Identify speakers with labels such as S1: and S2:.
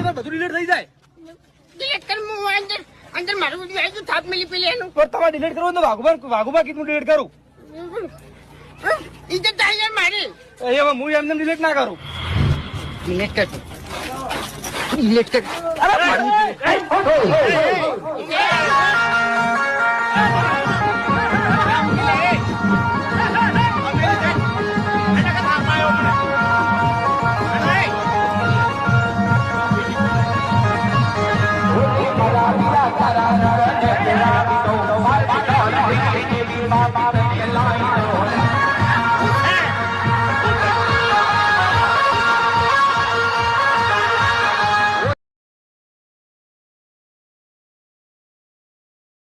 S1: તો બધું ડિલીટ થઈ જાય.
S2: ડિલીટ કર હું અંદર મારું બધું આવી ગયું થાપ મિલી પેલી એનું
S1: પણ તમારે ડિલીટ કરવું તો વાઘુબા કીધું ડિલીટ કરું.
S2: ઇજ્જત આવી જાય મારી.
S1: એમાં હું એમને ડિલીટ ના કરું.
S2: ડિલીટ કર ડિલીટ કર.